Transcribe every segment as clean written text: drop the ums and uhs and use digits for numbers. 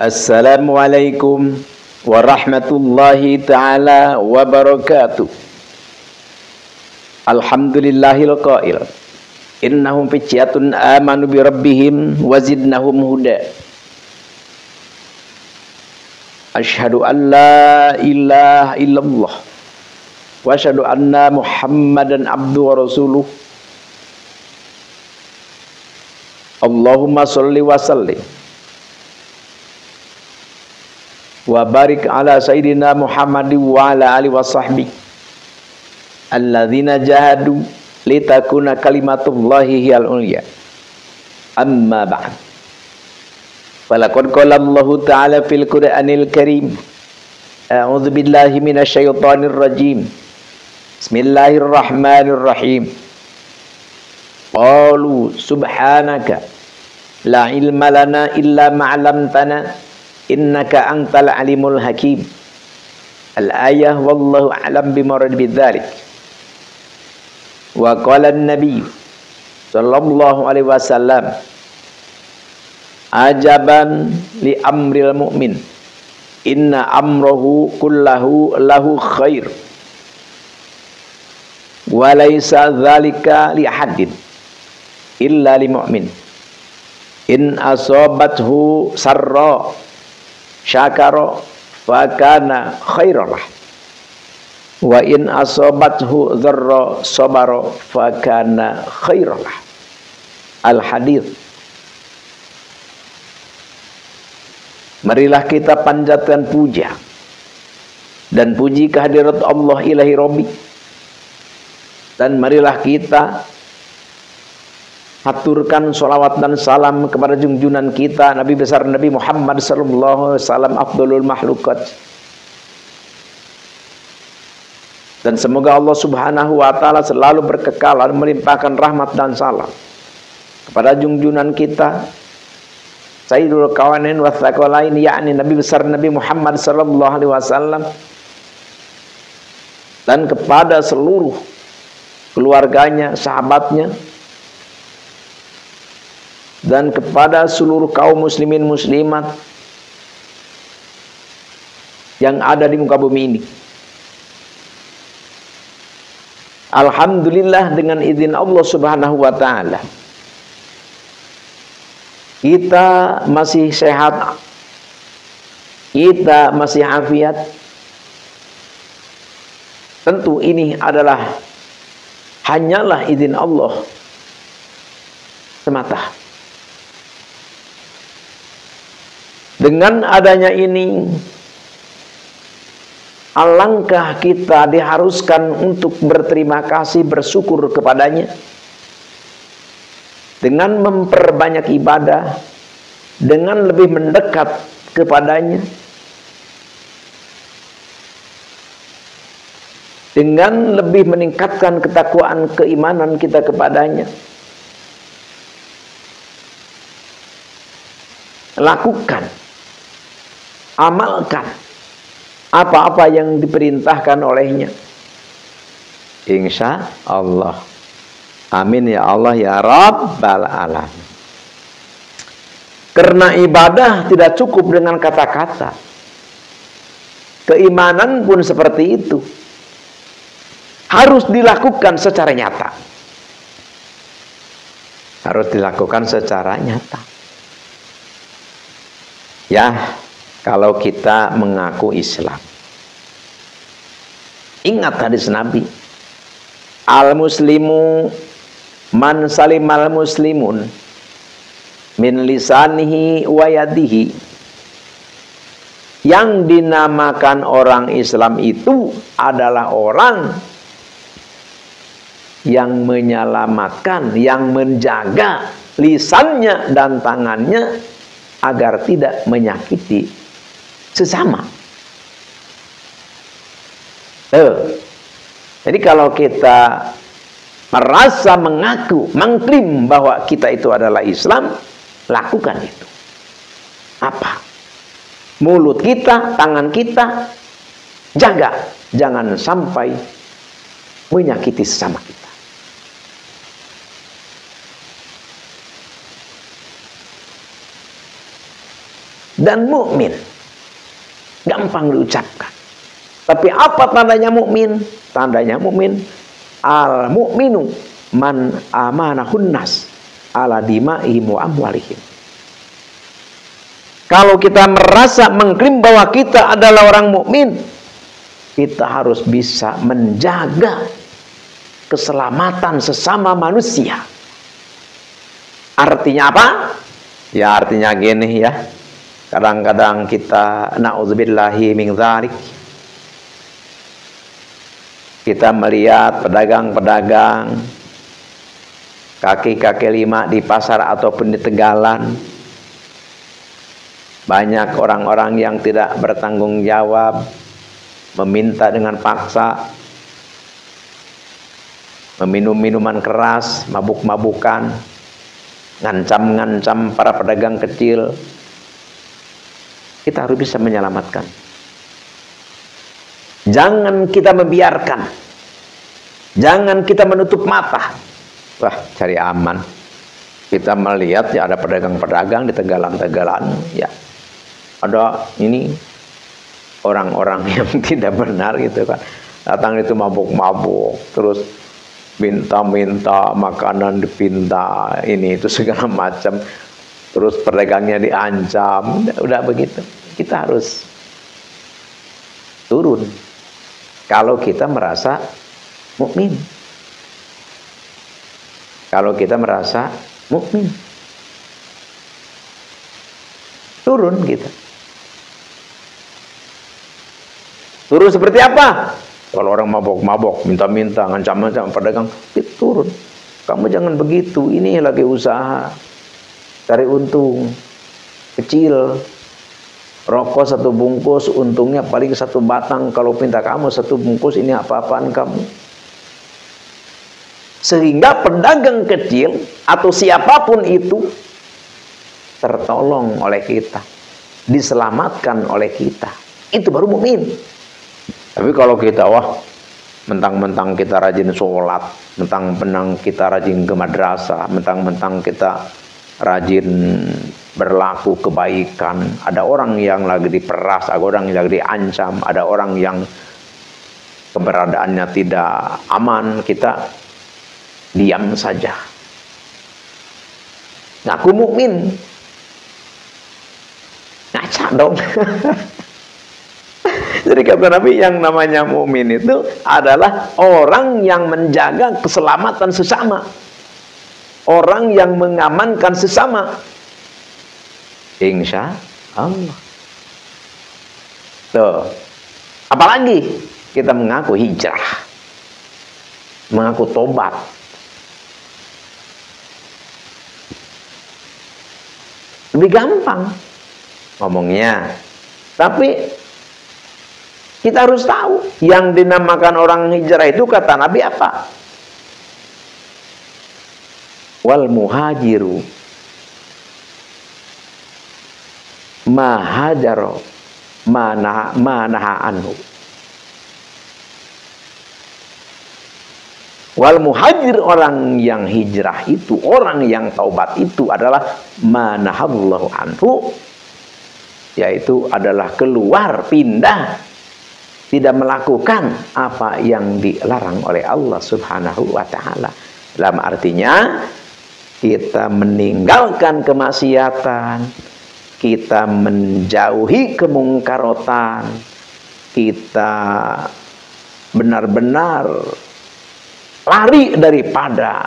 Assalamualaikum warahmatullahi ta'ala wabarakatuh. Alhamdulillahil qail innahum fityatun amanu bi rabbihim wazidnahum huda. Asyhadu an la ilaha illallah wa asyhadu anna Muhammadan abduhu wa rasuluh. Allahumma sholli wa sallim wa barik ala sayyidina Muhammadin wa ala alihi wa sahbihi alladzina jahadu litakuna kalimatullahi hiyal ulya. Amma ba'd. Walaqad qala Allahu ta'ala fil Qur'anil Karim, a'udzu billahi minasy syaithanir rajim. Bismillahirrahmanirrahim. Qalu subhanaka la ilma lana illa ma 'allamtana innaka antal alimul hakim. Al-ayah wallahu a'lam bimurad bidzalik. Wa qala an-nabiy sallallahu alaihi wasallam, ajaban li amril mu'min inna amrahu kullahu lahu khair wa laysa dzalika li ahadin illa li mu'min in asabathu sarra syakara fa kana khairan lah wa in asabathu dzarra sabara fa kana khairan lah. Al hadits. Marilah kita panjatkan puja dan puji kehadirat Allah ilahi Rabbi, dan marilah kita haturkan sholawat dan salam kepada junjungan kita Nabi besar Nabi Muhammad sallallahu alaihi wasallam, afdalul makhlukat. Dan semoga Allah subhanahu wa ta'ala selalu berkekalan melimpahkan rahmat dan salam kepada junjungan kita Sayyidul Kawanin wa Tsaqalain, yakni Nabi besar Nabi Muhammad sallallahu alaihi wasallam, dan kepada seluruh keluarganya, sahabatnya, dan kepada seluruh kaum muslimin muslimat yang ada di muka bumi ini. Alhamdulillah, dengan izin Allah subhanahu wa ta'ala kita masih sehat, kita masih afiat. Tentu ini adalah hanyalah izin Allah semata. Dengan adanya ini, alangkah kita diharuskan untuk berterima kasih, bersyukur kepadanya dengan memperbanyak ibadah, dengan lebih mendekat kepadanya, dengan lebih meningkatkan ketakwaan keimanan kita kepadanya. Lakukan, amalkan apa-apa yang diperintahkan olehnya, insya Allah. Amin ya Allah ya Rabbal alamin. Karena ibadah tidak cukup dengan kata-kata, keimanan pun seperti itu, harus dilakukan secara nyata. Harus dilakukan secara nyata. Ya, kalau kita mengaku Islam, ingat hadis Nabi, al-muslimu man salimal muslimun min lisanihi wa yadihi. Yang dinamakan orang Islam itu adalah orang yang menyelamatkan, yang menjaga lisannya dan tangannya agar tidak menyakiti sesama. Jadi kalau kita merasa mengaku, mengklaim bahwa kita itu adalah Islam, lakukan itu. Apa? Mulut kita, tangan kita, jaga, jangan sampai menyakiti sesama kita. dan mukmin. Gampang diucapkan. Tapi apa tandanya mukmin? Tandanya mukmin, al mukminu man amanahun nas ala dima'ihim wa amwalihim. Kalau kita merasa mengklaim bahwa kita adalah orang mukmin, kita harus bisa menjaga keselamatan sesama manusia. Artinya apa? Ya artinya gini ya. Kadang-kadang kita na'udzubillahi min dzalik. Kita melihat pedagang-pedagang kaki-kaki lima di pasar ataupun di tegalan. Banyak orang-orang yang tidak bertanggung jawab, meminta dengan paksa, meminum minuman keras, mabuk-mabukan, ngancam-ngancam para pedagang kecil. Kita harus bisa menyelamatkan. Jangan kita membiarkan. Jangan kita menutup mata. Wah, cari aman. Kita melihat ya ada pedagang-pedagang di tegalan-tegalan, ya. Ada ini orang-orang yang tidak benar gitu kan. Datang itu mabuk-mabuk, terus minta-minta makanan, dipinta ini itu segala macam. Terus pedagangnya diancam, udah begitu. Kita harus turun kalau kita merasa mukmin. Kalau kita merasa mukmin, turun kita. Turun seperti apa? Kalau orang mabok-mabok, minta-minta, ngancam-ngancam pedagang, turun. Kamu jangan begitu. Ini lagi usaha, cari untung kecil. Rokok satu bungkus, untungnya paling satu batang. Kalau pinta kamu satu bungkus, ini apa-apaan kamu? Sehingga pedagang kecil atau siapapun itu tertolong oleh kita, diselamatkan oleh kita. Itu baru mukmin. Tapi kalau kita mentang-mentang kita rajin sholat, mentang-mentang kita rajin ke madrasah, mentang-mentang kita rajin berlaku kebaikan, ada orang yang lagi diperas, ada orang yang lagi diancam, ada orang yang keberadaannya tidak aman, kita diam saja. Ngaku mukmin, ngaca dong. Jadi kata Nabi, yang namanya mukmin itu adalah orang yang menjaga keselamatan sesama, orang yang mengamankan sesama. Insya Allah. Tuh. Apalagi kita mengaku hijrah, mengaku tobat. Lebih gampang ngomongnya. Tapi kita harus tahu yang dinamakan orang hijrah itu kata Nabi apa? Wal muhajiru ma hajaro ma naha anhu. Wal muhajir, orang yang hijrah itu, orang yang taubat itu adalah ma nahallahu anhu, yaitu adalah keluar, pindah, tidak melakukan apa yang dilarang oleh Allah Subhanahu wa ta'ala. Dalam artinya kita meninggalkan kemaksiatan, kita menjauhi kemungkarotan, kita benar-benar lari daripada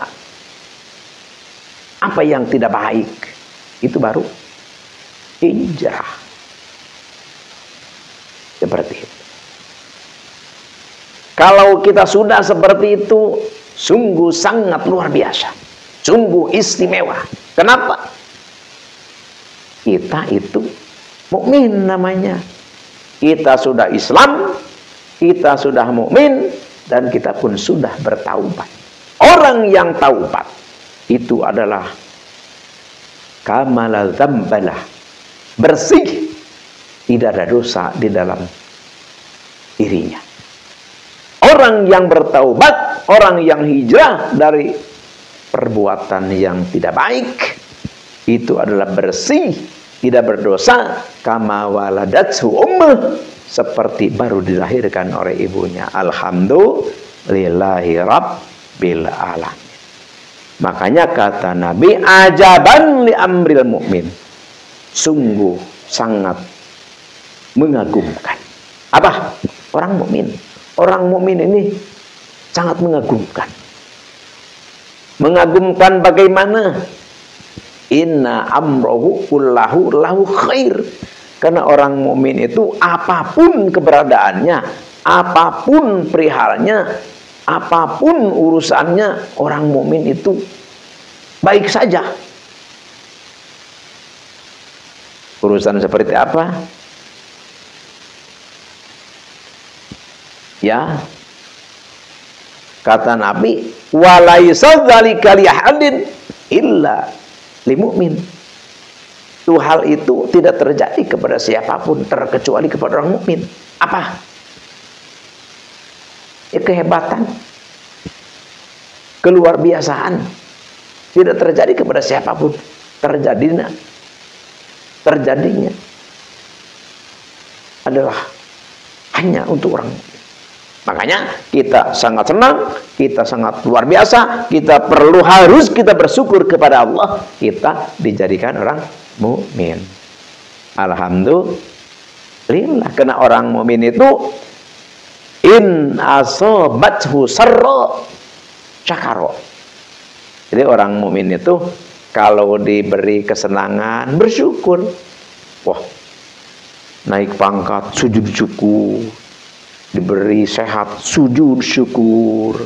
apa yang tidak baik. Itu baru hijrah. Seperti itu. Kalau kita sudah seperti itu, sungguh sangat luar biasa, sungguh istimewa. Kenapa? Kita itu mukmin namanya. Kita sudah Islam, kita sudah mukmin, dan kita pun sudah bertaubat. Orang yang taubat itu adalah kamalal dzambalah, bersih, tidak ada dosa di dalam dirinya. Orang yang bertaubat, orang yang hijrah dari perbuatan yang tidak baik, itu adalah bersih, tidak berdosa, kama waladathu ummah, seperti baru dilahirkan oleh ibunya. Alhamdulillahi rabbil alamin. Makanya kata Nabi, ajaban li amril mu'min, sungguh sangat mengagumkan. Apa? Orang mukmin. Orang mukmin ini sangat mengagumkan. Mengagumkan bagaimana? Inna amrohu kullahu lahu khair. Karena orang mukmin itu apapun keberadaannya, apapun perihalnya, apapun urusannya, orang mukmin itu baik saja. Urusan seperti apa? Ya, kata Nabi, walaisa dzalika li ahadin illa li mu'min. Itu hal itu tidak terjadi kepada siapapun terkecuali kepada orang mukmin. Apa? Ya, kehebatan, keluar biasaan tidak terjadi kepada siapapun. Terjadinya adalah hanya untuk orang mukmin. Makanya kita sangat senang, kita sangat luar biasa, kita harus kita bersyukur kepada Allah, kita dijadikan orang mukmin. Alhamdulillah, karena orang mukmin itu in asobathu sarra syakara. Jadi orang mukmin itu kalau diberi kesenangan bersyukur. Wah, naik pangkat sujud syukur, diberi sehat sujud syukur,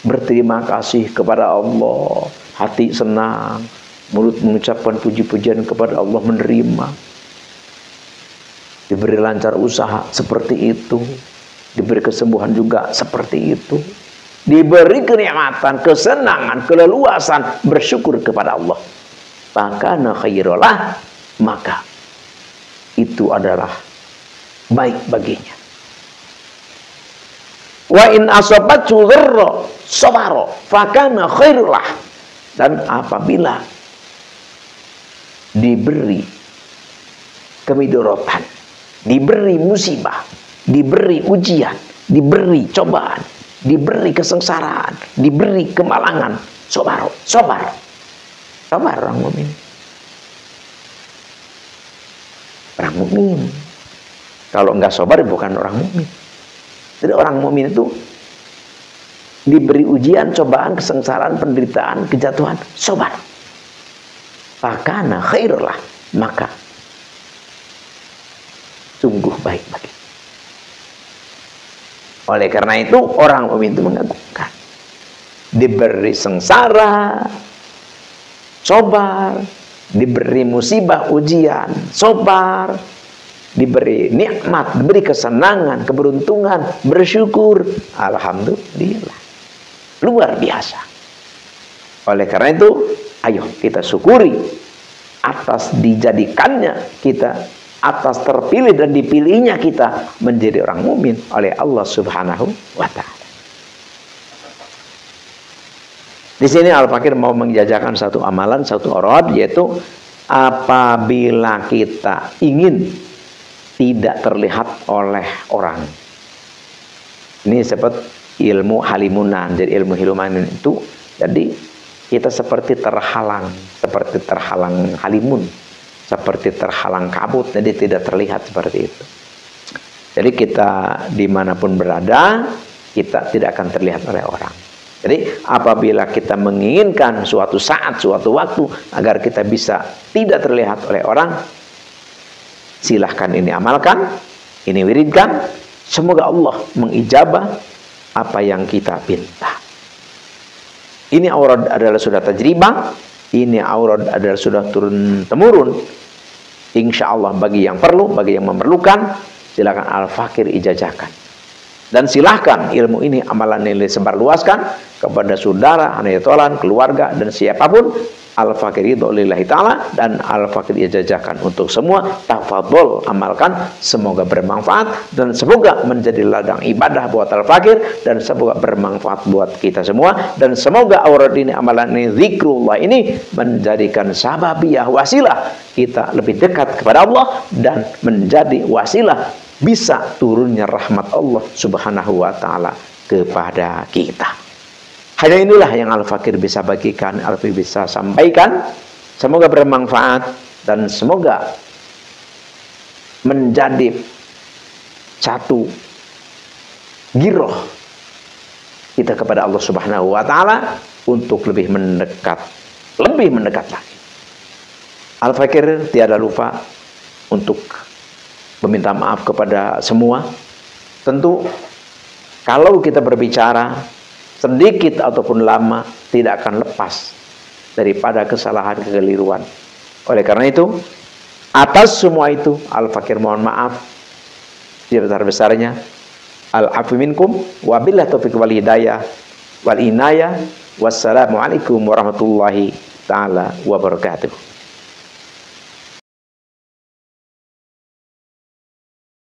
berterima kasih kepada Allah, hati senang, mulut mengucapkan puji-pujian kepada Allah, menerima. Diberi lancar usaha seperti itu, diberi kesembuhan juga seperti itu, diberi kenikmatan, kesenangan, keleluasan, bersyukur kepada Allah. Fakana khairolah, maka itu adalah baik baginya. Wa in asabathu dzarra sabara fakana khairullah. Dan apabila diberi kemidorotan, diberi musibah, diberi ujian, diberi cobaan, diberi kesengsaraan, diberi kemalangan, sabar orang mukmin. Orang mukmin kalau enggak sabar bukan orang mukmin. Jadi orang mukmin itu diberi ujian, cobaan, kesengsaraan, penderitaan, kejatuhan, sabar. Fakana khairullah, maka sungguh baik bagi. Oleh karena itu orang mukmin itu mengagumkan. Diberi sengsara, sabar, diberi musibah, ujian, sabar, diberi nikmat, diberi kesenangan, keberuntungan, bersyukur, alhamdulillah, luar biasa. Oleh karena itu, ayo kita syukuri atas dijadikannya kita, atas terpilih dan dipilihnya kita menjadi orang mukmin oleh Allah Subhanahu wa Ta'ala. Di sini Al-Fakir mau menjajakan satu amalan, satu orad, yaitu apabila kita ingin tidak terlihat oleh orang. Ini seperti ilmu halimunan. Jadi ilmu halimunan itu, jadi kita seperti terhalang halimun, seperti terhalang kabut, jadi tidak terlihat seperti itu. Jadi kita dimanapun berada, kita tidak akan terlihat oleh orang. Jadi apabila kita menginginkan suatu saat, suatu waktu agar kita bisa tidak terlihat oleh orang, silahkan ini amalkan, ini wiridkan. Semoga Allah mengijabah apa yang kita minta. Ini aurad adalah sudah tajribah, ini aurad adalah sudah turun-temurun. Insya Allah bagi yang perlu, bagi yang memerlukan, silakan Al-Fakir ijazahkan. Dan silahkan ilmu ini amalan ini disebarluaskan kepada saudara, anetolan, keluarga, dan siapapun. Al-fakir ridho lillahi ta'ala, dan al-fakir dijajakan untuk semua. Tafadhol, amalkan, semoga bermanfaat dan semoga menjadi ladang ibadah buat al-fakir, dan semoga bermanfaat buat kita semua, dan semoga aurad ini, amalan ini, zikrullah ini menjadikan sababiyah, wasilah kita lebih dekat kepada Allah, dan menjadi wasilah bisa turunnya rahmat Allah subhanahu wa ta'ala kepada kita. Hanya inilah yang Al-Fakir bisa bagikan, Al-Fakir bisa sampaikan. Semoga bermanfaat dan semoga menjadi satu giroh kita kepada Allah Subhanahu wa ta'ala untuk lebih mendekat lagi. Al-Fakir tiada lupa untuk meminta maaf kepada semua. Tentu kalau kita berbicara sedikit ataupun lama tidak akan lepas daripada kesalahan, kekeliruan. Oleh karena itu, atas semua itu Al-Fakir mohon maaf sebesar-besarnya. Al-afu minkum wabillahi taufiq wal hidayah wal inayah. Wassalamualaikum warahmatullahi taala wabarakatuh.